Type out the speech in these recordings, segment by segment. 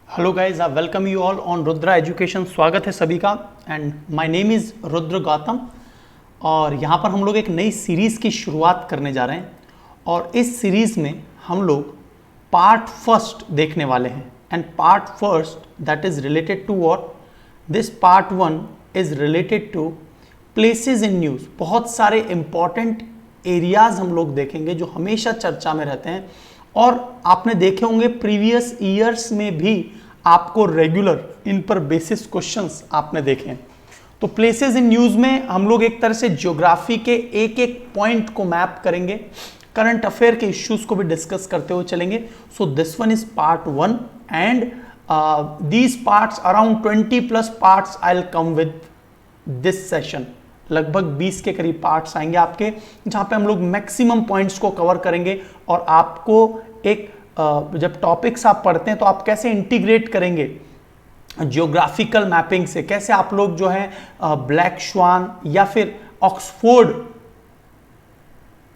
Hello guys, I welcome you all on Rudra education. स्वागत है सभी का and my name is Rudra Gautam. और यहाँ पर हम लोग एक नई सीरीज़ की शुरुआत करने जा रहे हैं और इस सीरीज़ में हम लोग पार्ट फर्स्ट देखने वाले हैं। And part first that is related to what, this part one is related to places in news. बहुत सारे इंपॉर्टेंट एरियाज़ हम लोग देखेंगे जो हमेशा चर्चा में रहते हैं और आपने देखे होंगे प्रीवियस ईयर्स में भी आपको रेगुलर इन पर बेसिस क्वेश्चंस आपने देखे हैं। तो प्लेसेस इन न्यूज में हम लोग एक तरह से ज्योग्राफी के एक एक पॉइंट को मैप करेंगे, करंट अफेयर के इश्यूज को भी डिस्कस करते हुए चलेंगे। So this one is part one and these parts around 20+ parts I will come with this session. लगभग 20 के करीब पार्ट्स आएंगे आपके, जहां पे हम लोग मैक्सिमम पॉइंट्स को कवर करेंगे और आपको एक जब टॉपिक्स आप पढ़ते हैं तो आप कैसे इंटीग्रेट करेंगे जियोग्राफिकल मैपिंग से, कैसे आप लोग जो है ब्लैक श्वान या फिर ऑक्सफोर्ड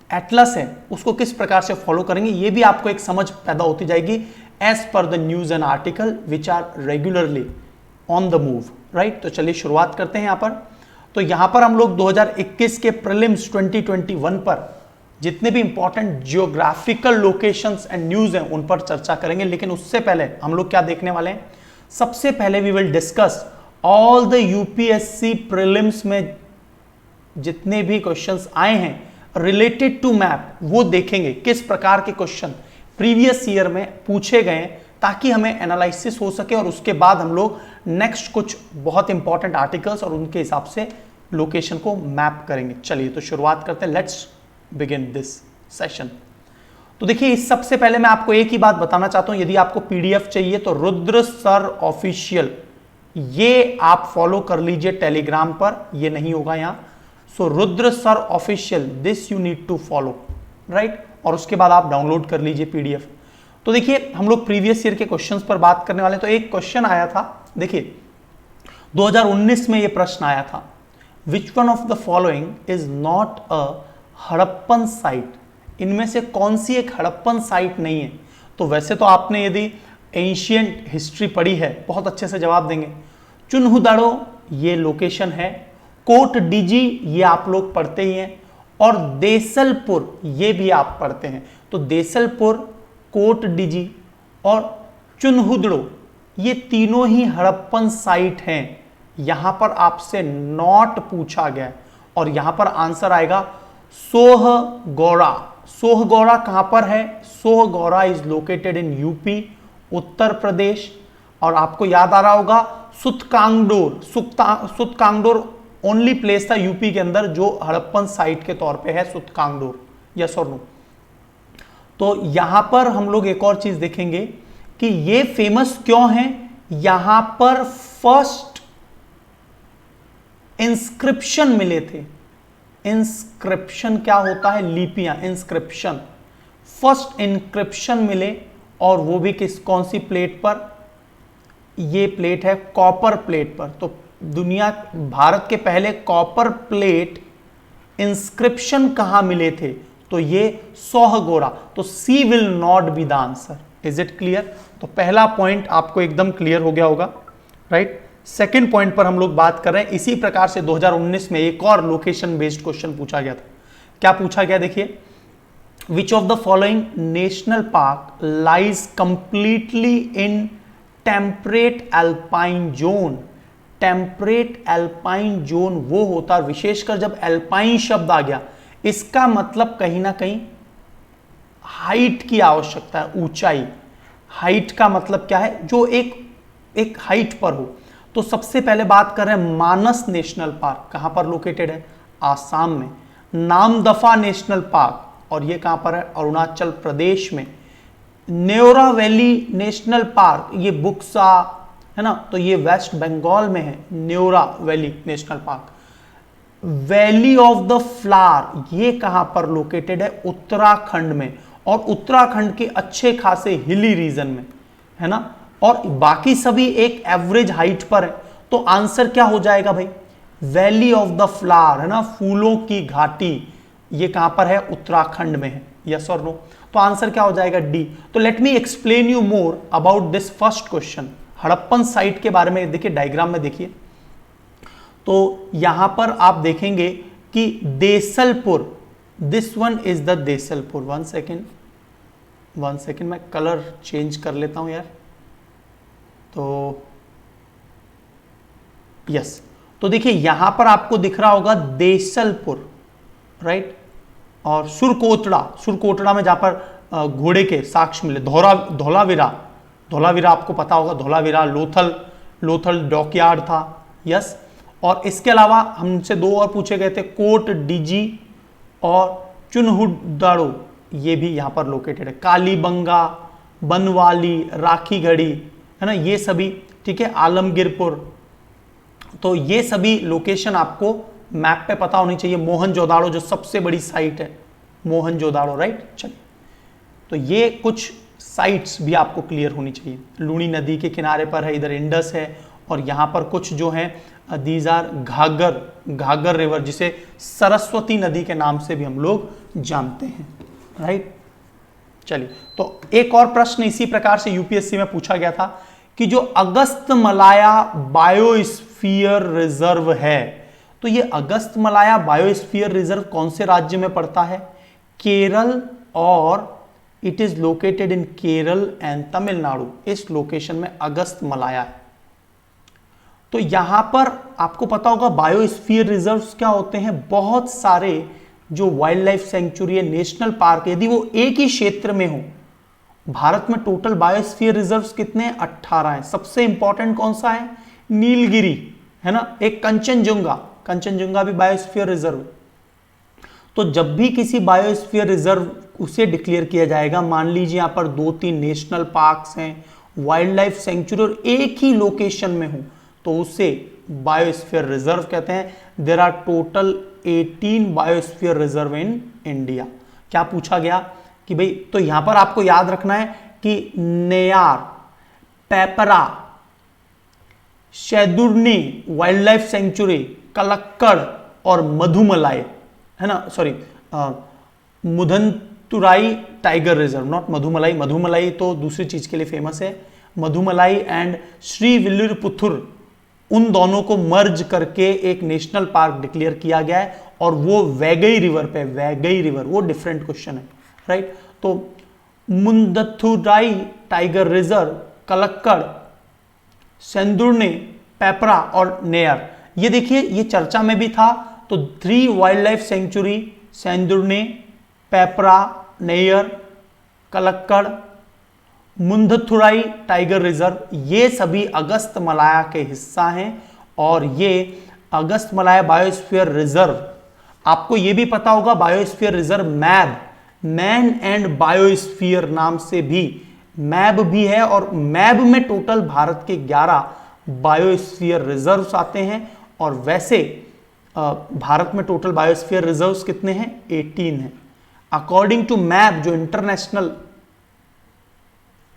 एटलस है उसको किस प्रकार से फॉलो करेंगे, ये भी आपको एक समझ पैदा होती जाएगी as per the news and article which are regularly on the move, right. तो चलिए शुरुआत करते हैं यहाँ पर। तो यहां पर हम लोग 2021 के प्रीलिम्स 2021 पर जितने भी important geographical locations and news हैं उन पर चर्चा करेंगे। लेकिन उससे पहले हम लोग क्या देखने वाले हैं, सबसे पहले we will discuss all the UPSC prelims में जितने भी क्वेश्चंस आए हैं रिलेटेड टू मैप, वो देखेंगे किस प्रकार के क्वेश्चन प्रीवियस ईयर में पूछे गए हैं, ताकि हमें एनालिसिस हो सके और उसके बाद हम लोग नेक्स्ट कुछ बहुत इंपॉर्टेंट आर्टिकल्स और उनके हिसाब से लोकेशन को मैप करेंगे। चलिए तो शुरुआत करते हैं, लेट्स बिगिन दिस सेशन। तो देखिए, इस सबसे पहले मैं आपको एक ही बात बताना चाहता हूं, यदि आपको पीडीएफ चाहिए तो रुद्र सर ऑफिशियल ये आप फॉलो कर लीजिए टेलीग्राम पर, ये नहीं होगा यहां। So Rudra sir official this you need to follow, right. और उसके बाद आप डाउनलोड कर लीजिए पीडीएफ। तो देखिए, हम लोग प्रीवियस ईयर के क्वेश्चंस पर बात करने वाले हैं। तो एक क्वेश्चन आया था, देखिए 2019 में ये प्रश्न आया था, which one of the following is not a Harappan site. इनमें से कौन सी एक हड़प्पन साइट नहीं है। तो वैसे तो आपने यदि एंशियंट हिस्ट्री पढ़ी है बहुत अच्छे से जवाब देंगे। चुनहुदाड़ो ये लोकेशन है, कोट डीजी ये आप लोग पढ़ते ही हैं, और देसलपुर ये भी आप पढ़ते हैं। तो देसलपुर, कोट डीजी और चुनहुदड़ो ये तीनों ही हड़प्पन साइट हैं। यहां पर आपसे नॉट पूछा गया और यहां पर आंसर आएगा सोहगौड़ा। सोहगौड़ा कहां पर है? सोहगौड़ा is located in UP, Uttar Pradesh. और आपको याद आ रहा होगा सुतकांगडोर, सुतकांगडोर ओनली प्लेस था यूपी के अंदर जो हड़प्पन साइट के तौर पे है, सुतकांगडोर। यस और नो? तो यहां पर हम लोग एक और चीज देखेंगे कि ये फेमस क्यों है। यहां पर फर्स्ट इंस्क्रिप्शन मिले थे। इंस्क्रिप्शन क्या होता है? लिपियां, इंस्क्रिप्शन। फर्स्ट इंस्क्रिप्शन मिले और वो भी कौन सी प्लेट पर? ये प्लेट है कॉपर प्लेट पर। तो भारत के पहले कॉपर प्लेट इंस्क्रिप्शन कहां मिले थे? तो ये सोहगौड़ा। तो C will not be the answer. Is it clear? तो पहला पॉइंट आपको एकदम क्लियर हो गया होगा, राइट। सेकेंड पॉइंट पर हम लोग बात कर रहे हैं। इसी प्रकार से 2019 में एक और लोकेशन बेस्ड क्वेश्चन पूछा गया था। क्या पूछा गया? देखिए, विच of the following national park lies completely in temperate alpine zone. Temperate alpine zone वो होता है, विशेषकर जब एल्पाइन शब्द आ गया इसका मतलब कहीं ना कहीं हाइट की आवश्यकता है, ऊंचाई। हाइट का मतलब क्या है? जो एक हाइट पर हो। तो सबसे पहले बात कर रहे हैं मानस नेशनल पार्क, कहां पर लोकेटेड है? आसाम में। नामदफा नेशनल पार्क, और ये कहां पर है? अरुणाचल प्रदेश में। न्योरा वैली नेशनल पार्क, ये बुक्सा है ना, तो ये वेस्ट बंगाल में है, Neora valley national park. Valley of the flower ये कहां पर लोकेटेड है? उत्तराखंड में। और उत्तराखंड के अच्छे खासे हिली रीजन में, है ना। और बाकी सभी एक एवरेज हाइट पर है। तो आंसर क्या हो जाएगा भाई? वैली ऑफ द फ्लावर, है ना, फूलों की घाटी। ये कहां पर है? उत्तराखंड में है। यस और नो? तो आंसर क्या हो जाएगा? डी। तो let me explain you more about this first question. Harappan site के बारे में देखिए, डायग्राम में देखिए, तो यहां पर आप देखेंगे कि Desalpur, this one is the Desalpur. One second मैं कलर चेंज कर लेता हूं यार। तो यस, तो देखिए यहां पर आपको दिख रहा होगा देसलपुर, राइट। और सुरकोटड़ा में जहां पर घोड़े के साक्ष्य मिले, धौलावीरा आपको पता होगा, धौलावीरा, लोथल डॉकयार्ड था, यस। और इसके अलावा हमसे 2 और पूछे गए थे, कोट डीजी और चुनहुडाड़ो, ये भी यहां पर लोकेटेड है। कालीबंगा, बनवाली, राखीगढ़ी, है ना, ये सभी, ठीक है, आलमगीरपुर, तो ये सभी लोकेशन आपको मैप पे पता होनी चाहिए। मोहनजोदाड़ो जो सबसे बड़ी साइट है, मोहनजोदाड़ो, राइट। चलिए, तो ये कुछ साइट्स भी आपको क्लियर होनी चाहिए। लूनी नदी के किनारे पर है, इधर इंडस है, और यहां पर कुछ जो है दीज आर घाघर रिवर, जिसे सरस्वती नदी के नाम से भी हम लोग जानते हैं, राइट। चलिए, तो एक और प्रश्न इसी प्रकार से यूपीएससी में पूछा गया था कि जो अगस्तमलाया बायोस्फीयर रिजर्व है, तो ये अगस्तमलाया बायोस्फीयर रिजर्व कौन से राज्य में पड़ता है? केरल, और it is located in Kerala and Tamil Nadu. इस लोकेशन में अगस्तमलाया है। तो यहां पर आपको पता होगा बायोस्फीयर रिजर्व्स क्या होते हैं, बहुत सारे जो वाइल्ड लाइफ सेंचुरी है, नेशनल पार्क, यदि वो एक ही क्षेत्र में हो। भारत में टोटल बायोस्फीयर रिजर्व्स कितने हैं? 18 हैं। सबसे इंपॉर्टेंट कौन सा है? नीलगिरी, है ना, एक कंचनजुंगा भी बायोस्फीयर रिजर्व। तो जब भी किसी बायोस्फीयर रिजर्व उसे डिक्लेयर किया जाएगा, मान लीजिए यहां पर 2-3 नेशनल पार्क्स हैं, वाइल्ड लाइफ सेंचुरी, और एक ही लोकेशन में हो, तो उसे बायोस्फीयर रिजर्व कहते हैं। There are total 18 biosphere reserve in India. क्या पूछा गया कि भाई, तो यहां पर आपको याद रखना है कि Neyyar, Peppara, Shendurney wildlife sanctuary, Kalakkad और मधुमलाई, है ना, sorry, Mundanthurai tiger reserve, not Mudumalai, Mudumalai तो दूसरी चीज के लिए फेमस है। मधुमलाई एंड श्रीविल्लिपुतुर, उन दोनों को मर्ज करके एक नेशनल पार्क डिक्लेयर किया गया है, और वो वैगई रिवर पे, वैगई रिवर, वो डिफरेंट क्वेश्चन है, राइट। तो मुदंतुराई टाइगर रिजर्व, कलक्कड़, सेंदुरने, पेपरा और नेयर, ये देखिए ये चर्चा में भी था। तो 3 wildlife sanctuary, Shendurney, Peppara, Neyyar, Kalakkad, Mundanthurai tiger reserve, ये सभी अगस्तमलाया के हिस्सा हैं। और ये अगस्तमलाया बायोस्फीयर रिजर्व, आपको ये भी पता होगा बायोस्फीयर रिजर्व मैब, मैन एंड बायोस्फीयर नाम से भी मैब भी है, और मैब में टोटल भारत के 11 बायोस्फीयर रिजर्व्स आते हैं। और वैसे भारत में टोटल बायोस्फीयर रिजर्व्स कितने हैं? 18 हैं। अकॉर्डिंग टू मैब, जो इंटरनेशनल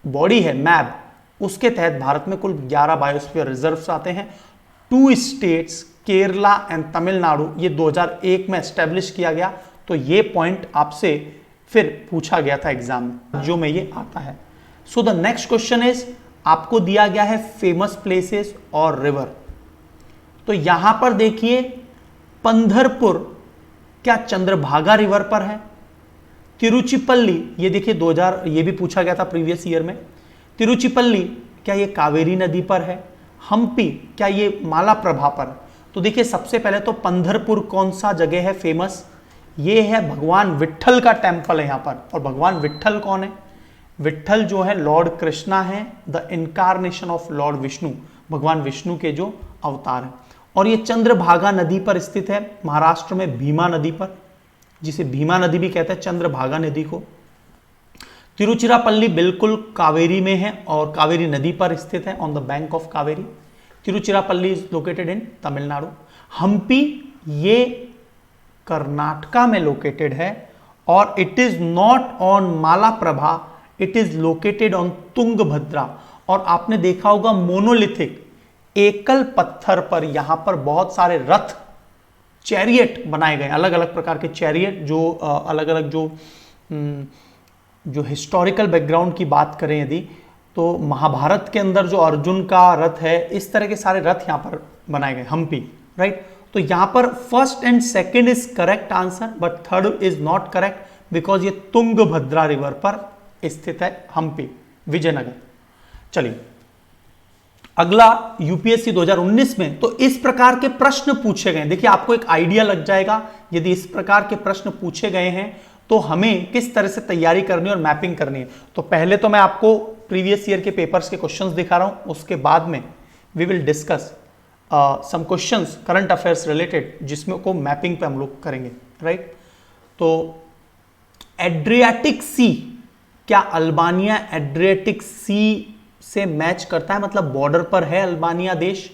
बॉडी है मैब, उसके तहत भारत में कुल 11 बायोस्फीयर रिजर्व्स आते हैं। 2 स्टेट्स, केरला एंड तमिलनाडु, ये 2001 में एस्टेब्लिश किया गया। तो ये पॉइंट आपसे फिर पूछा गया था एग्जाम में, जो में ये आता है। So the next question is, आपको दिया गया है फेमस प्लेसेस और रिवर। तो यहां पर देखिए, पंधरपुर क्या चंद्रभागा रिवर पर है? तिरुचिपल्ली, ये देखिए 2000, ये भी पूछा गया था प्रीवियस ईयर में। तिरुचिपल्ली क्या ये कावेरी नदी पर है? हम्पी क्या ये मालाप्रभा पर? तो देखिए सबसे पहले तो पंधरपुर कौन सा जगह है फेमस? ये है भगवान विट्ठल का टेम्पल है यहां पर। और भगवान विट्ठल कौन है? विट्ठल जो है लॉर्ड कृष्णा है, the incarnation of Lord Vishnu, भगवान विष्णु के जो अवतार हैं। और ये चंद्रभागा नदी पर स्थित है, महाराष्ट्र में भीमा नदी पर, जिसे भीमा नदी भी कहते हैं, चंद्रभागा नदी को। तिरुचिरापल्ली बिल्कुल कावेरी में है और कावेरी नदी पर स्थित है, on the bank of Kaveri. Tiruchirappalli is located in Tamil Nadu. Hampi ये कर्नाटका में लोकेटेड है, और it is not on Malaprabha, it is located on Tungabhadra. और आपने देखा होगा मोनोलिथिक, एकल पत्थर पर यहां पर बहुत सारे रथ, चैरियट बनाए गए, अलग अलग प्रकार के चैरियट, जो अलग अलग जो हिस्टोरिकल बैकग्राउंड की बात करें यदि, तो महाभारत के अंदर जो अर्जुन का रथ है, इस तरह के सारे रथ यहां पर बनाए गए, हम्पी, राइट। तो यहां पर first and second is correct answer, but third is not correct because ये तुंगभद्रा रिवर पर स्थित है हम्पी, विजयनगर। चलिए अगला यूपीएससी 2019 में तो इस प्रकार के प्रश्न पूछे गए। देखिए आपको एक आइडिया लग जाएगा यदि इस प्रकार के प्रश्न पूछे गए हैं तो हमें किस तरह से तैयारी करनी और मैपिंग करनी है। तो पहले तो मैं आपको प्रीवियस ईयर के पेपर्स के क्वेश्चंस दिखा रहा हूं, उसके बाद में we will discuss some questions current affairs related जिसमें को मैपिंग पे हम लोग करेंगे, राइट। तो एड्रियाटिक सी, क्या अल्बानिया एड्रियाटिक सी से मैच करता है, मतलब बॉर्डर पर है अल्बानिया देश।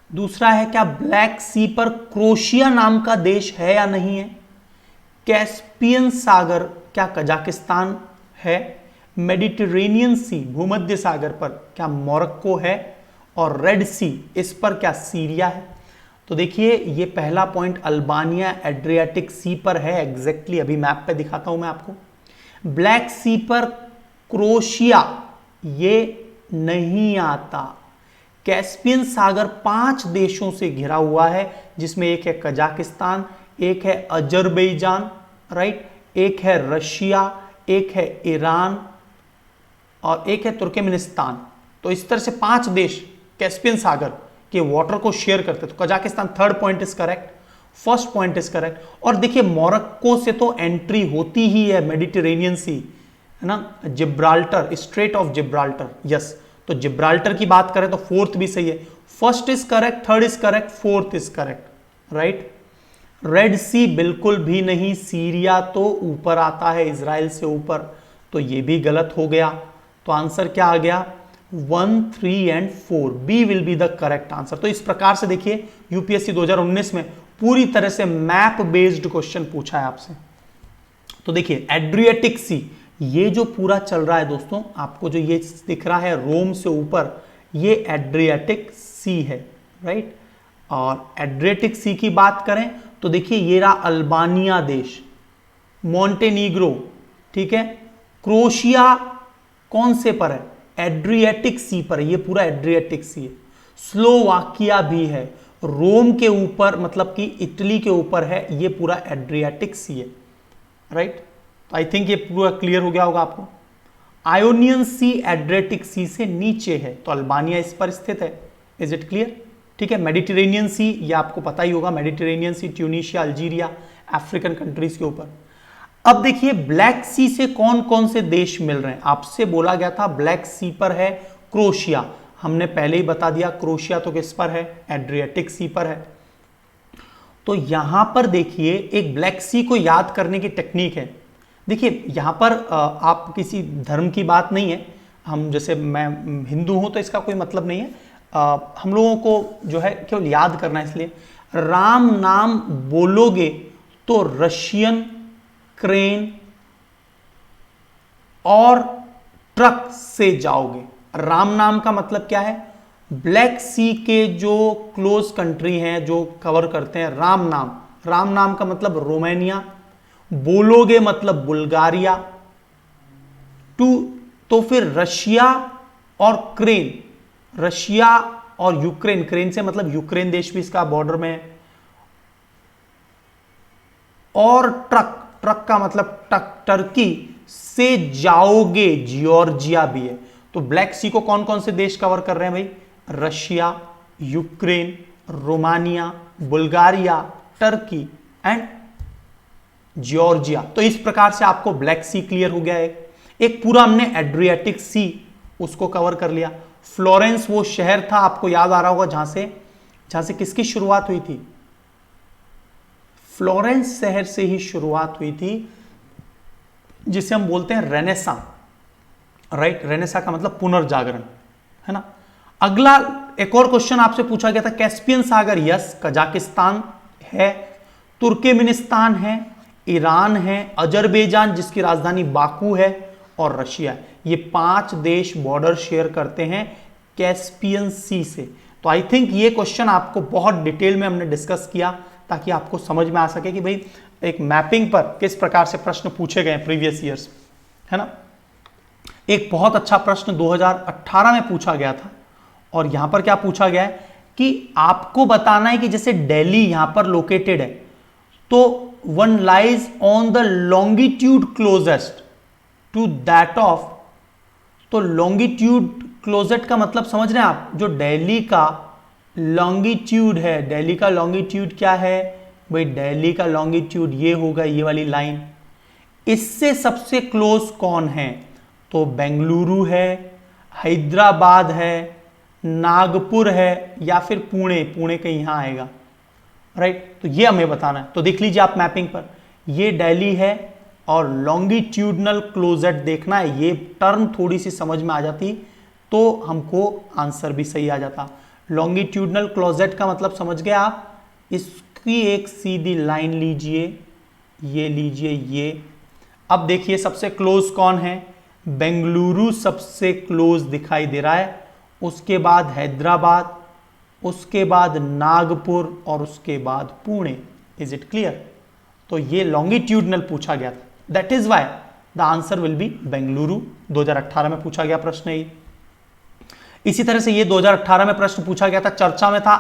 दूसरा है क्या ब्लैक सी पर क्रोशिया नाम का देश है या नहीं है। कैस्पियन सागर क्या कजाकिस्तान है। मेडिटेरेनियन सी भूमध्य सागर पर क्या मोरक्को है। और रेड सी इस पर क्या सीरिया है। तो देखिए ये पहला पॉइंट अल्बानिया एड्रियाटिक सी पर है एग्जैक्टली, अभी मैप पे दिखाता हूं मैं आपको। ब्लैक सी पर क्रोशिया ये नहीं आता। कैस्पियन सागर 5 देशों से घिरा हुआ है जिसमें एक है कजाकिस्तान, एक है अजरबैजान, राइट, एक है रशिया, एक है ईरान और एक है तुर्कमेनिस्तान। तो इस तरह से 5 देश कैस्पियन सागर के वाटर को शेयर करते। तो Kazakhstan third point is correct, first point is correct. और देखिए मोरक्को से तो एंट्री होती ही है मेडिटेरेनियन सी, है ना, Gibraltar, strait of Gibraltar, yes. तो जिब्राल्टर की बात करें तो फोर्थ भी सही है। First is correct, third is correct, fourth is correct, right. Red sea बिल्कुल भी नहीं, सीरिया तो ऊपर आता है इजराइल से ऊपर, तो ये भी गलत हो गया। तो आंसर क्या आ गया 1, 3 and 4, B will be the correct answer. तो इस प्रकार से देखिए यूपीएससी 2019 में पूरी तरह से मैप बेस्ड क्वेश्चन पूछा है आपसे। तो देखिए एड्रियाटिक सी, ये जो पूरा चल रहा है दोस्तों, आपको जो ये दिख रहा है रोम से ऊपर, ये एड्रियाटिक सी है, राइट। और एड्रियाटिक सी की बात करें तो देखिए ये रहा अल्बानिया देश, मोंटेनीग्रो, ठीक है। क्रोशिया कौन से पर है, एड्रियाटिक सी पर, ये पूरा एड्रियाटिक सी है। स्लोवाकिया भी है, रोम के ऊपर मतलब कि इटली के ऊपर है, ये पूरा एड्रियाटिक सी है, राइट। तो आई थिंक ये पूरा क्लियर हो गया होगा आपको। आयोनियन सी एड्रियाटिक सी से नीचे है, तो अल्बानिया इस पर स्थित है, इज इट क्लियर, ठीक है। मेडिटेरेनियन सी, ये आपको पता ही होगा, मेडिटेरेनियन सी ट्यूनीशिया, अल्जीरिया, अफ्रीकन कंट्रीज के ऊपर। अब देखिए ब्लैक सी से कौन कौन से देश मिल रहे हैं। आपसे बोला गया था ब्लैक सी पर है क्रोशिया, हमने पहले ही बता दिया क्रोशिया तो किस पर है, एड्रियाटिक सी पर है। तो यहां पर देखिए एक ब्लैक सी को याद करने की टेक्निक है। देखिए यहां पर आप किसी धर्म की बात नहीं है, हम जैसे मैं हिंदू हूं तो इसका कोई मतलब नहीं है, हम लोगों को जो है केवल याद करना है। इसलिए राम नाम बोलोगे तो रशियन, क्रेन और ट्रक से जाओगे। राम नाम का मतलब क्या है, ब्लैक सी के जो क्लोज कंट्री हैं जो कवर करते हैं राम नाम, राम नाम का मतलब रोमानिया, बोलोगे मतलब बुल्गारिया, तो फिर रशिया और क्रेन, रशिया और यूक्रेन, क्रेन से मतलब यूक्रेन देश भी इसका बॉर्डर में है, और ट्रक, ट्रक का मतलब टर्की से जाओगे, जॉर्जिया भी है। तो ब्लैक सी को कौन कौन से देश कवर कर रहे हैं भाई, Russia, Ukraine, Romania, Bulgaria, Turkey and Georgia. तो इस प्रकार से आपको ब्लैक सी क्लियर हो गया। एक पूरा हमने एड्रियाटिक सी उसको कवर कर लिया। फ्लोरेंस वो शहर था, आपको याद आ रहा होगा, जहां से किसकी शुरुआत हुई थी, फ्लोरेंस शहर से ही शुरुआत हुई थी, जिसे हम बोलते हैं रेनेसा, राइट। रेनेसा का मतलब पुनर्जागरण, है ना। अगला एक और क्वेश्चन आपसे पूछा गया था, कैस्पियन सागर, यस, कजाकिस्तान है, तुर्कमेनिस्तान है, ईरान है, अजरबैजान जिसकी राजधानी बाकू है, और रशिया। ये 5 देश बॉर्डर शेयर करते हैं कैस्पियन सी से। तो आई थिंक ये क्वेश्चन आपको बहुत डिटेल में हमने डिस्कस किया ताकि आपको समझ में आ सके कि भाई एक मैपिंग पर किस प्रकार से प्रश्न पूछे गए प्रीवियस ईयर्स, है ना। एक बहुत अच्छा प्रश्न 2018 में पूछा गया था, और यहां पर क्या पूछा गया है कि आपको बताना है कि जैसे दिल्ली यहां पर लोकेटेड है, तो one lies on the longitude closest to that of, तो लॉन्गिट्यूड क्लोजेट का मतलब समझ रहे हैं आप, जो दिल्ली का लॉन्गिट्यूड है, दिल्ली का लॉन्गिट्यूड क्या है भाई, दिल्ली का लॉन्गिट्यूड ये होगा, ये वाली लाइन, इससे सबसे क्लोज कौन है, तो बेंगलुरु है, हैदराबाद है, नागपुर है, या फिर पुणे, पुणे कहीं यहां आएगा, राइट। तो ये हमें बताना है। तो देख लीजिए आप मैपिंग पर, ये दिल्ली है और लॉन्गिट्यूडनल क्लोजेट देखना है, ये टर्म थोड़ी सी समझ में आ जाती तो हमको आंसर भी सही आ जाता। लॉन्गिट्यूडनल क्लोजेट का मतलब समझ गए आप, इसकी एक सीधी लाइन लीजिए, ये लीजिए ये। अब देखिए सबसे क्लोज कौन है, बेंगलुरु सबसे क्लोज दिखाई दे रहा है, उसके बाद हैदराबाद, उसके बाद नागपुर और उसके बाद पुणे। Is it clear? तो ये लॉन्गिट्यूडनल पूछा गया था, that is why the answer will be Bengaluru. 2018 में पूछा गया प्रश्न है। इसी तरह से ये 2018 में प्रश्न पूछा गया था, चर्चा में था,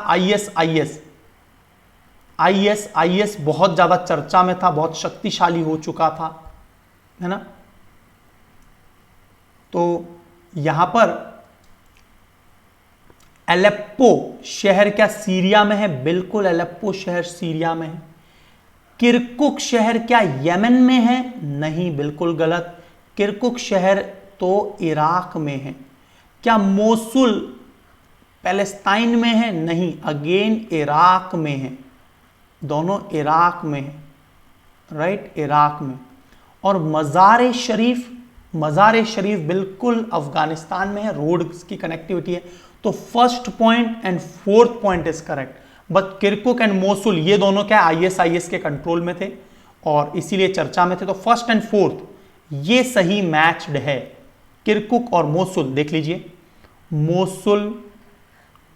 आईएस बहुत ज्यादा चर्चा में था, बहुत शक्तिशाली हो चुका था, है ना। तो यहां पर एलेप्पो शहर क्या सीरिया में है? बिल्कुल, एलेप्पो शहर सीरिया में है। किरकुक शहर क्या यमन में है? नहीं, बिल्कुल गलत, किरकुक शहर तो इराक में है। क्या मोसुल पैलेस्टाइन में है? नहीं, अगेन इराक में है, दोनों इराक में है, राइट, इराक में। और मज़ार शरीफ बिल्कुल अफगानिस्तान में है, रोड की कनेक्टिविटी है। तो first point and fourth point is correct, but Kirkuk and Mosul ये दोनों क्या आईएसआईएस के कंट्रोल में थे और इसीलिए चर्चा में थे। तो फर्स्ट एंड फोर्थ ये सही मैच्ड है, किरकुक और मोसुल। देख लीजिए, मोसुल,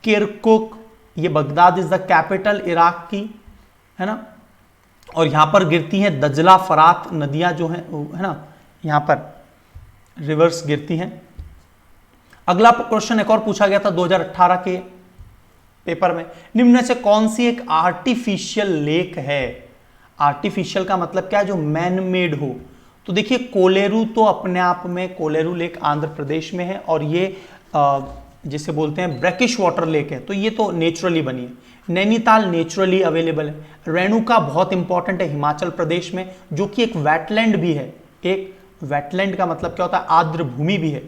किरकुक, ये Baghdad is the capital Iraq की, है ना। और यहां पर गिरती हैं दजला फरात नदियां जो हैं, है ना, यहां पर रिवर्स गिरती हैं। अगला क्वेश्चन एक और पूछा गया था 2018 के पेपर में, निम्न से कौन सी एक आर्टिफिशियल लेक है? आर्टिफिशियल का मतलब क्या है, जो मैन मेड हो। तो देखिए कोलेरू तो अपने आप में, कोलेरू लेक आंध्र प्रदेश में है, और ये जिसे बोलते हैं ब्रैकिश वाटर लेक है, तो ये तो नेचुरली बनी है। नैनीताल नेचुरली अवेलेबल है। रेणुका बहुत इंपॉर्टेंट है हिमाचल प्रदेश में, जो कि एक वेटलैंड भी है। एक वेटलैंड का मतलब क्या होता है, आर्द्र भूमि भी है।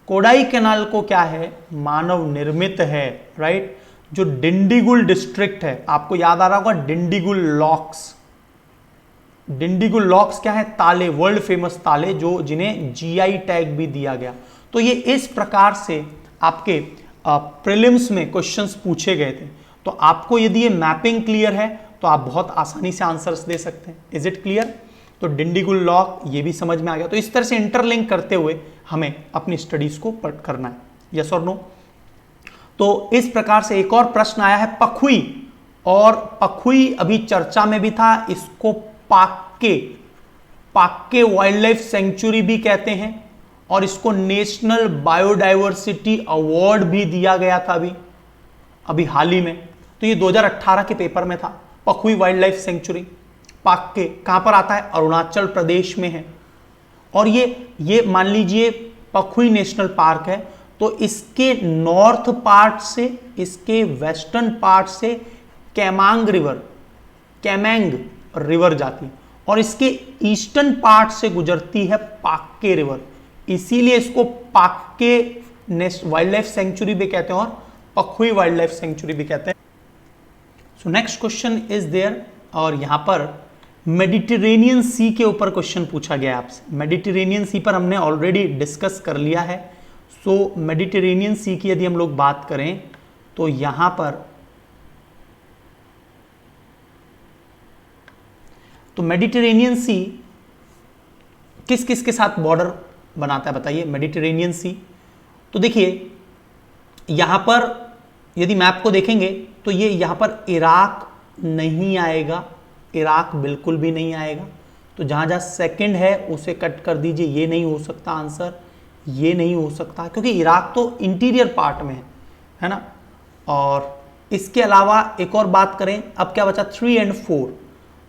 कोडाई कैनाल को क्या है, मानव निर्मित है, राइट। जो डिंडीगुल डिस्ट्रिक्ट है, आपको याद आ रहा होगा डिंडीगुल लॉक्स। डिंडीगुल लॉक्स क्या है, ताले, वर्ल्ड फेमस ताले, जो जिन्हें जीआई टैग भी दिया गया। तो ये इस प्रकार से आपके प्रीलिम्स में क्वेश्चंस पूछे गए थे। तो आपको यदि ये मैपिंग क्लियर है तो आप बहुत आसानी से आंसर्स दे सकते हैं। Is it clear? तो डिंडीगुल लॉक ये भी समझ में आ गया। तो इस तरह से इंटरलिंक करते हुए हमें अपनी स्टडीज को करना है, यस और नो। तो इस प्रकार से एक और प्रश्न आया है पखुई, और पखुई अभी चर्चा में भी था, इसको पाक्के वाइल्ड लाइफ सेंचुरी भी कहते हैं, और इसको नेशनल बायोडाइवर्सिटी अवार्ड भी दिया गया था अभी हाल ही में। तो ये 2018 के पेपर में था, Pakhui wild life sanctuary. Pakke कहां पर आता है, अरुणाचल प्रदेश में है। और ये मान लीजिए पखुई नेशनल पार्क है, तो इसके नॉर्थ पार्ट से, इसके वेस्टर्न पार्ट से कैमांग रिवर जाती है, और इसके ईस्टर्न पार्ट से गुजरती है पाक्के रिवर। इसीलिए इसको पाक्के वाइल्ड लाइफ सेंचुरी भी कहते हैं और पखुई वाइल्ड लाइफ सेंचुरी भी कहते हैं। So next question is there, और यहां पर मेडिटेरेनियन सी के ऊपर क्वेश्चन पूछा गया आपसे। मेडिटेरेनियन सी पर हमने ऑलरेडी डिस्कस कर लिया है। सो मेडिटेरेनियन सी की यदि हम लोग बात करें तो यहां पर, तो मेडिटेरेनियन सी किस किस के साथ बॉर्डर बनाता है बताइए, मेडिटेरेनियन सी। तो देखिए यहां पर यदि मैप को देखेंगे तो ये यहां पर इराक नहीं आएगा, इराक बिल्कुल भी नहीं आएगा। तो जहां जहां सेकंड है उसे कट कर दीजिए, ये नहीं हो सकता आंसर। ये नहीं हो सकता क्योंकि इराक तो इंटीरियर पार्ट में है ना। और इसके अलावा एक और बात करें, अब क्या बचा 3 और 4।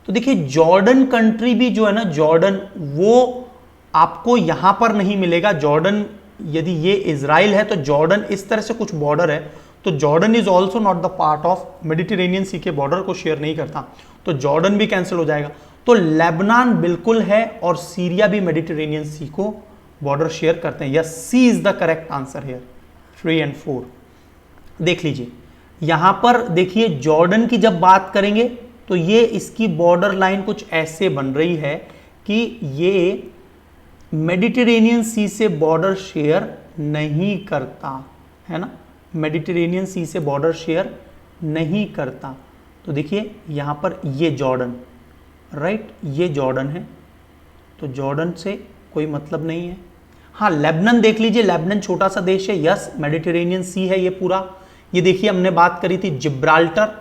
तो देखिए जॉर्डन कंट्री भी जो है ना, जॉर्डन वो आपको यहां पर नहीं मिलेगा। जॉर्डन, यदि ये इजराइल है तो जॉर्डन इस तरह से कुछ बॉर्डर है, तो Jordan is also not the part of Mediterranean sea के बॉर्डर को शेयर नहीं करता, तो जॉर्डन भी कैंसिल हो जाएगा। तो लेबनान बिल्कुल है और सीरिया भी मेडिटेरेनियन सी को बॉर्डर शेयर करते हैं। Yes, C is the correct answer here, 3 और 4। देख लीजिए यहां पर, देखिए जॉर्डन की जब बात करेंगे तो ये इसकी बॉर्डर लाइन कुछ ऐसे बन रही है कि ये मेडिटेरेनियन सी से बॉर्डर शेयर नहीं करता है ना, मेडिटेरेनियन सी से बॉर्डर शेयर नहीं करता। तो देखिए यहां पर ये जॉर्डन, राइट, ये जॉर्डन है, तो जॉर्डन से कोई मतलब नहीं है। हाँ, लेबनान देख लीजिए, लेबनान छोटा सा देश है, यस मेडिटेरेनियन सी है ये पूरा। ये देखिए हमने बात करी थी जिब्राल्टर,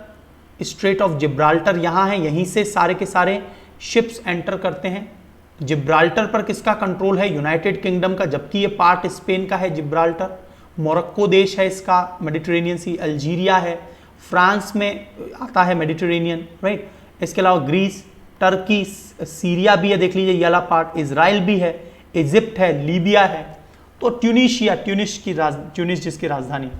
स्ट्रेट ऑफ जिब्राल्टर यहां है, यहीं से सारे के सारे शिप्स एंटर करते हैं। जिब्राल्टर पर किसका कंट्रोल है? यूनाइटेड किंगडम का, जबकि ये पार्ट स्पेन का है जिब्राल्टर। मोरक्को देश है इसका, मेडिटेरेनियन सी। अल्जीरिया है, फ्रांस में आता है मेडिटेरेनियन, राइट। इसके अलावा ग्रीस, टर्की, सीरिया भी है, देख लीजिए ये वाला पार्ट, इजराइल भी है, इजिप्ट है, लीबिया है, तो ट्यूनिशिया, ट्यूनिस जिसकी राजधानी,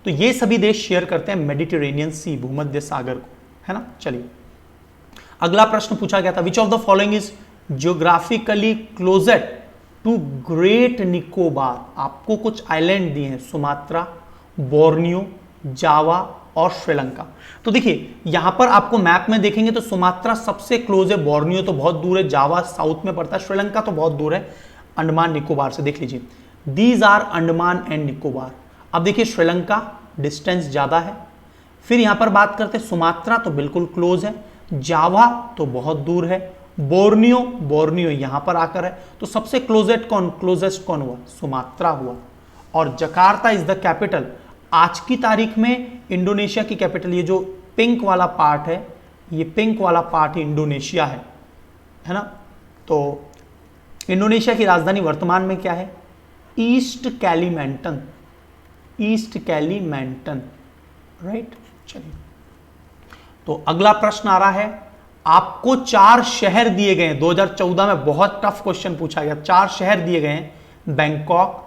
तो ये सभी देश शेयर करते हैं मेडिटेरेनियन सी, भूमध्य सागर को, है ना। चलिए अगला प्रश्न पूछा गया था, which of the following is geographically closest to great Nicobar. आपको कुछ आइलैंड दिए हैं, सुमात्रा, बोर्नियो, जावा और श्रीलंका। तो देखिए यहां पर आपको मैप में देखेंगे तो सुमात्रा सबसे क्लोज है, बोर्नियो तो बहुत दूर है, जावा साउथ में पड़ता है, श्रीलंका तो बहुत दूर है अंडमान निकोबार से। देख लीजिए these are Andaman and Nicobar. अब देखिए श्रीलंका डिस्टेंस ज्यादा है, फिर यहां पर बात करते हैं सुमात्रा तो बिल्कुल क्लोज है, जावा तो बहुत दूर है, बोर्नियो यहां पर आकर है, तो सबसे क्लोजेस्ट कौन हुआ? सुमात्रा हुआ। और जकार्ता इज द कैपिटल। आज की तारीख में इंडोनेशिया की कैपिटल, ये जो पिंक वाला पार्ट है, ये पिंक वाला पार्ट इंडोनेशिया है ना। तो इंडोनेशिया की राजधानी वर्तमान में क्या है? East Kalimantan, right. चलिए तो अगला प्रश्न आ रहा है, आपको 4 शहर दिए गए हैं, 2014 में बहुत टफ क्वेश्चन पूछा गया, 4 शहर दिए गए हैं, बैंकॉक,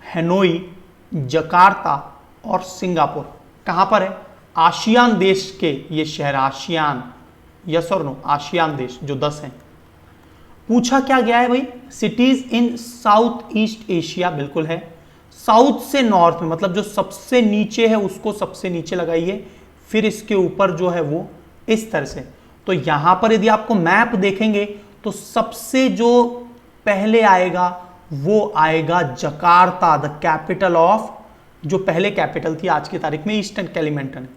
हेनोई, जकार्ता और सिंगापुर। कहां पर है? आसियान देश के ये शहर, आसियान, यस और नो, आसियान देश जो 10 हैं। पूछा क्या गया है भाई? Cities in south east Asia, बिल्कुल है। साउथ से नॉर्थ में, मतलब जो सबसे नीचे है उसको सबसे नीचे लगाइए, फिर इसके ऊपर जो है वो इस तरह से। तो यहां पर यदि आपको मैप देखेंगे तो सबसे जो पहले आएगा वो आएगा जकार्ता, द कैपिटल ऑफ, जो पहले कैपिटल थी आज की तारीख में, ईस्टर्न कैलीमेंटन।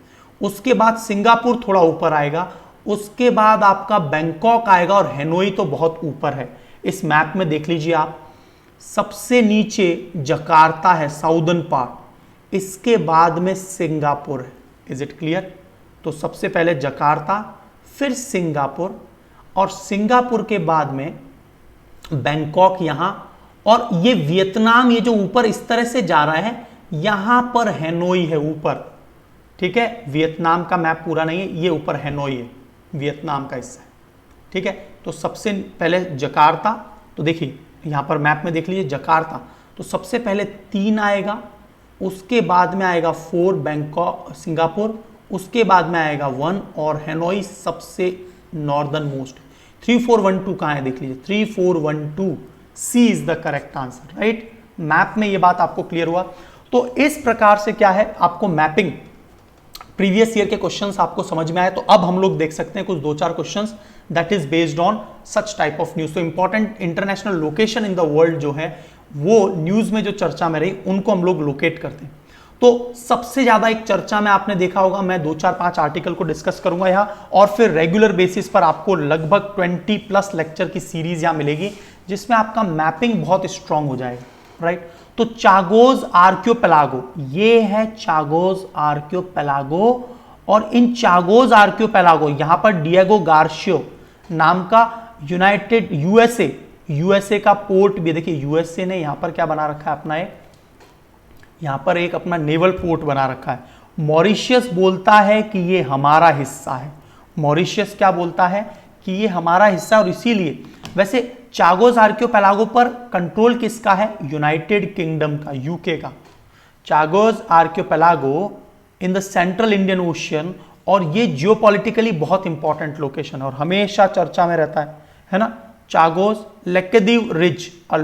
उसके बाद सिंगापुर थोड़ा ऊपर आएगा, उसके बाद आपका बैंकॉक आएगा और हेनोई तो बहुत ऊपर है। इस मैप में देख लीजिए आप, सबसे नीचे जकार्ता है, साउदर्न पार्ट, इसके बाद में सिंगापुर है। Is it clear? तो सबसे पहले जकार्ता, फिर सिंगापुर, और सिंगापुर के बाद में बैंकॉक यहां, और ये वियतनाम, ये जो ऊपर इस तरह से जा रहा है, यहां पर हेनोई है ऊपर, ठीक है। वियतनाम का मैप पूरा नहीं है, ये ऊपर हेनोई है, वियतनाम का हिस्सा है, ठीक है। तो सबसे पहले जकार्ता, तो देखिए यहां पर मैप में देख लीजिए जकार्ता, तो सबसे पहले 3 आएगा, उसके बाद में आएगा 4 बैंकॉक, सिंगापुर, उसके बाद में आएगा 1 और हेनोई सबसे नॉर्दर्न मोस्ट। 3412 कहां है? देख लीजिए 3412, C is the correct answer, right. Map में ये बात आपको क्लियर हुआ। तो इस प्रकार से क्या है, आपको मैपिंग, प्रीवियस ईयर के क्वेश्चंस आपको समझ में आए। तो अब हम लोग देख सकते हैं कुछ 2-4 questions that is based on such type of news. तो important international location in the world जो है वो न्यूज में जो चर्चा में रही, उनको हम लोग लोकेट करते हैं। तो सबसे ज्यादा एक चर्चा में आपने देखा होगा, मैं 2-4-5 आर्टिकल को डिस्कस करूंगा यहाँ, और फिर रेगुलर बेसिस पर आपको लगभग 20+ लेक्चर की सीरीज यहाँ मिलेगी, जिसमें आपका मैपिंग बहुत स्ट्रांग हो जाएगा, राइट। तो चागोज आर्कियोपेलागो, ये है चागोज आर्कियोपेलागो, और इन चागोज आर्कियोपेलागो यहां पर डिएगो गार्सियो नाम का यूएसए यूएसए का पोर्ट भी, देखिए यूएसए ने यहां पर क्या बना रखा है अपना, यहां पर एक अपना नेवल पोर्ट बना रखा है। मॉरिशियस बोलता है कि ये हमारा हिस्सा है, मॉरिशियस क्या बोलता है कि ये हमारा हिस्सा, और इसीलिए वैसे चागोस आर्कियोपेलागो पर कंट्रोल किसका है, यूनाइटेड किंगडम का, यूके का। Chagos archipelago in the central Indian ocean, और ये जियोपॉलिटिकली बहुत इंपॉर्टेंट लोकेशन है और हमेशा चर्चा में रहता है ना। Chagos Laccadive ridge, a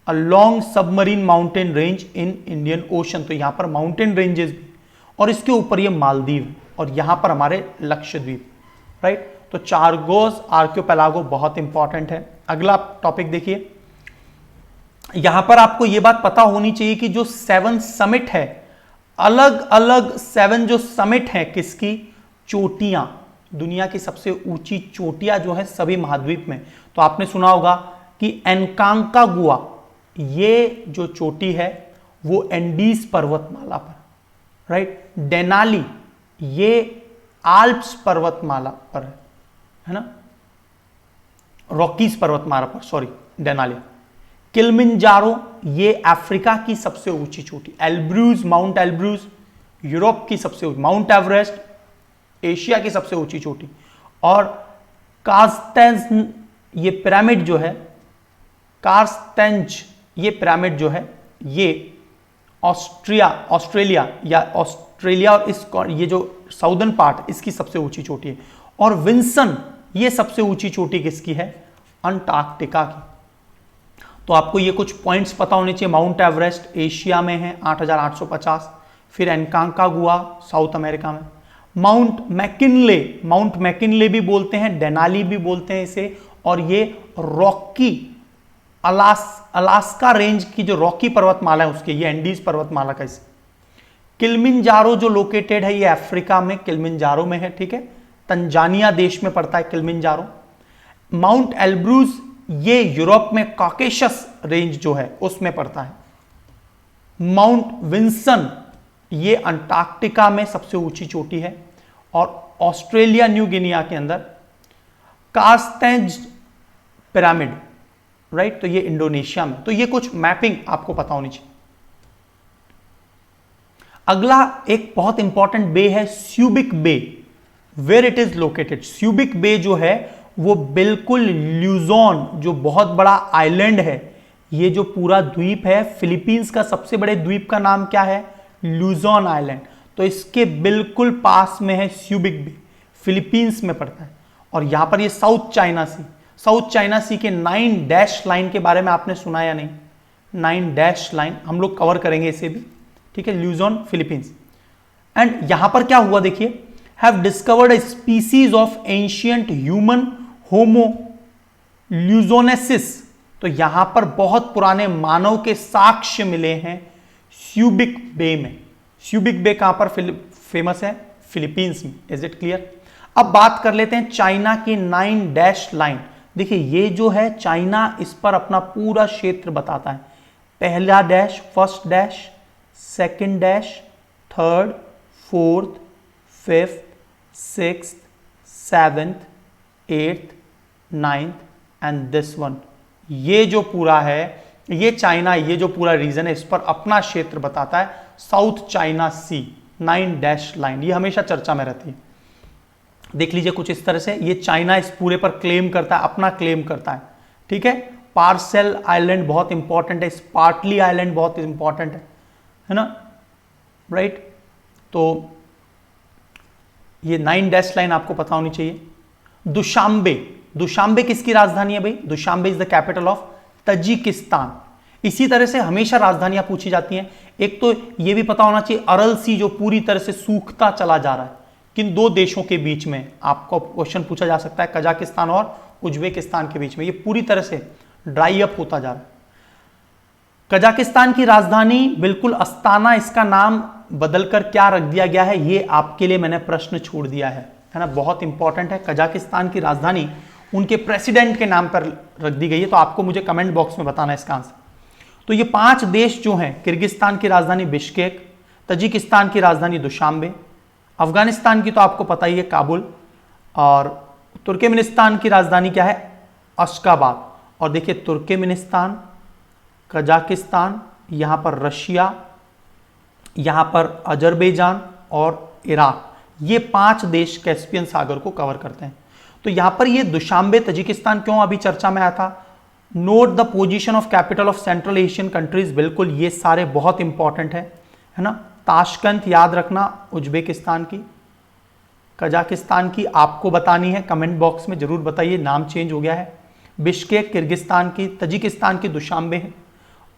long submarine mountain range in Indian ocean, तो यहां पर माउंटेन रेंजेस भी, और इसके ऊपर ये मालदीव और यहां पर हमारे लक्षद्वीप, राइट। तो चागोस आर्कियोपेलागो बहुत इंपॉर्टेंट है। अगला टॉपिक देखिए, यहां पर आपको यह बात पता होनी चाहिए कि जो 7 समिट है, अलग अलग 7 जो समिट है किसकी, चोटियां, दुनिया की सबसे ऊंची चोटियां जो है सभी महाद्वीप में, तो आपने सुना होगा कि एनकांकागुआ, ये जो चोटी है वो एंडीज पर्वतमाला पर, राइट। डेनाली ये आल्प्स पर्वतमाला पर है ना, रॉकीज पर्वतमाला पर, सॉरी डेनाली। किलिमंजारो ये अफ्रीका की सबसे ऊंची चोटी, एल्ब्रूज, माउंट एल्ब्रूज यूरोप की सबसे ऊंची, माउंट एवरेस्ट एशिया की सबसे ऊंची चोटी, और कार्स्टेंज ये पिरामिड जो है, कार्स्टेंज ये पिरामिड जो है ये ऑस्ट्रेलिया और इस ये जो साउदर्न पार्ट इसकी सबसे ऊंची चोटी है। और विंसन ये सबसे ऊंची चोटी किसकी है, अंटार्कटिका की। तो आपको ये कुछ पॉइंट्स पता होने चाहिए। माउंट एवरेस्ट एशिया में है 8850, फिर एनकांकागुआ साउथ अमेरिका में, माउंट मैकिनले भी बोलते हैं, डेनाली भी बोलते हैं इसे, और ये रॉकी अलास्का रेंज की जो रॉकी पर्वतमाला है उसके, ये एंडीज पर्वतमाला का इसे। किलिमंजारो जो लोकेटेड है ये अफ्रीका में किलिमंजारो में है, ठीक है, तंजानिया देश में पड़ता है किलिमंजारो। माउंट एल्ब्रूज ये यूरोप में कॉकेशस रेंज जो है उसमें पड़ता है। माउंट विंसन ये अंटार्कटिका में सबसे ऊंची चोटी है, और ऑस्ट्रेलिया न्यू गिनिया के अंदर कार्स्टेंज पिरामिड, राइट, तो ये इंडोनेशिया में। तो ये कुछ मैपिंग आपको पता होनी चाहिए। अगला एक बहुत इंपॉर्टेंट बे है स्यूबिक बे, वेयर इट इज लोकेटेड। स्यूबिक बे जो है वो बिल्कुल ल्यूजोन, जो बहुत बड़ा आइलैंड है, ये जो पूरा द्वीप है, फिलीपींस का सबसे बड़े द्वीप का नाम क्या है, ल्यूजोन आइलैंड, तो इसके बिल्कुल पास में है स्यूबिक बे, फिलीपींस में पड़ता है। और यहां पर ये साउथ चाइना सी के 9 डैश लाइन के बारे में आपने सुना या नहीं, 9 डैश लाइन हम लोग कवर करेंगे इसे भी, ठीक है, ल्यूजोन फिलीपींस। एंड यहां पर क्या हुआ देखिए, have discovered a species of ancient human Homo luzonensis, तो यहां पर बहुत पुराने मानव के साक्ष्य मिले हैं स्यूबिक बे में। स्यूबिक बे कहां पर फेमस है, फिलीपींस में। Is it clear? अब बात कर लेते हैं चाइना की 9 डैश लाइन। देखिए ये जो है चाइना, इस पर अपना पूरा क्षेत्र बताता है। पहला dash, first dash, second dash, third, fourth, fifth, sixth, seventh, eighth, ninth and this one. ये जो पूरा है, ये चाइना, ये जो पूरा रीजन है, इस पर अपना क्षेत्र बताता है साउथ चाइना सी, 9 डैश लाइन। ये हमेशा चर्चा में रहती है। देख लीजिए कुछ इस तरह से, ये चाइना इस पूरे पर क्लेम करता है, अपना क्लेम करता है, ठीक है। पार्सेल आइलैंड बहुत इंपॉर्टेंट है, स्पार्टली आइलैंड बहुत इंपॉर्टेंट है ना, राइट। तो ये 9 डैश लाइन आपको पता होनी चाहिए। दुशांबे किसकी राजधानी है भाई? Dushanbe is the capital of Tajikistan. इसी तरह से हमेशा राजधानियां पूछी जाती हैं। एक तो यह भी पता होना चाहिए अरल सी जो पूरी तरह से सूखता चला जा रहा है, किन 2 देशों के बीच में, आपको क्वेश्चन पूछा जा सकता है, कजाकिस्तान और उज्बेकिस्तान के बीच में, ये पूरी तरह से ड्राई अप होता जा रहा है। कजाकिस्तान की राजधानी बिल्कुल अस्ताना, इसका नाम बदलकर क्या रख दिया गया है, ये आपके लिए मैंने प्रश्न छोड़ दिया है ना, बहुत इंपॉर्टेंट है। कजाकिस्तान की राजधानी उनके प्रेसिडेंट के नाम पर रख दी गई है, तो आपको मुझे कमेंट बॉक्स में बताना है इसका आंसर। तो ये 5 देश जो हैं, किर्गिस्तान की राजधानी बिश्केक, तजिकिस्तान की राजधानी दुशांबे, अफगानिस्तान की तो आपको पता ही है काबुल, और तुर्कमेनिस्तान की राजधानी क्या है, अशगाबाद, और देखिए तुर्कमेनिस्तान, कजाकिस्तान, यहां पर रशिया, यहां पर अजरबैजान और इराक, ये 5 देश कैस्पियन सागर को कवर करते हैं। तो यहां पर ये दुशांबे तजिकिस्तान क्यों अभी चर्चा में आया था, note the position of capital of central Asian countries, बिल्कुल ये सारे बहुत इंपॉर्टेंट है ना। ताशकंद याद रखना उज्बेकिस्तान की, कजाकिस्तान की आपको बतानी है, कमेंट बॉक्स में जरूर बताइए, नाम चेंज हो गया है। बिश्केक किर्गिस्तान की, तजिकिस्तान की दुशांबे है।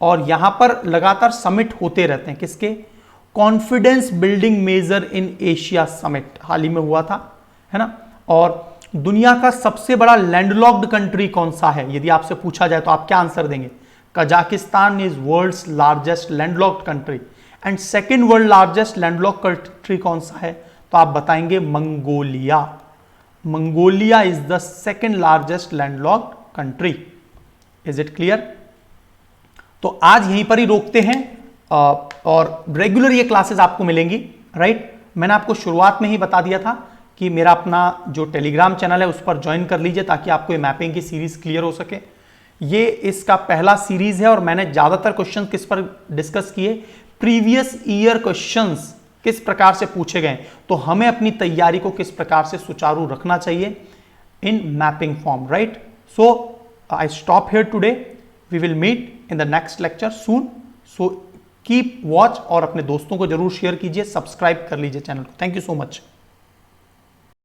और यहां पर लगातार समिट होते रहते हैं, किसके, confidence building measure in Asia summit हाल ही में हुआ था, है ना। और दुनिया का सबसे बड़ा लैंडलॉक्ड कंट्री कौन सा है, यदि आपसे पूछा जाए तो आप क्या आंसर देंगे, Kazakhstan is world's largest landlocked country. And second world largest landlocked country कौन सा है, तो आप बताएंगे Mongolia. Mongolia is the second largest landlocked country. Is it clear. तो आज यहीं पर ही रोकते हैं, और रेगुलर ये क्लासेस आपको मिलेंगी, राइट। मैंने आपको शुरुआत में ही बता दिया था कि मेरा अपना जो टेलीग्राम चैनल है उस पर ज्वाइन कर लीजिए, ताकि आपको ये मैपिंग की सीरीज क्लियर हो सके। ये इसका पहला सीरीज है, और मैंने ज्यादातर क्वेश्चन किस पर डिस्कस किए, प्रीवियस ईयर क्वेश्चंस किस प्रकार से पूछे गए, तो हमें अपनी तैयारी को किस प्रकार से सुचारू रखना चाहिए in mapping form, right. So I stop here today, we will meet in the next lecture soon. So keep watch, और अपने दोस्तों को जरूर शेयर कीजिए, सब्सक्राइब कर लीजिए चैनल को। Thank you so much.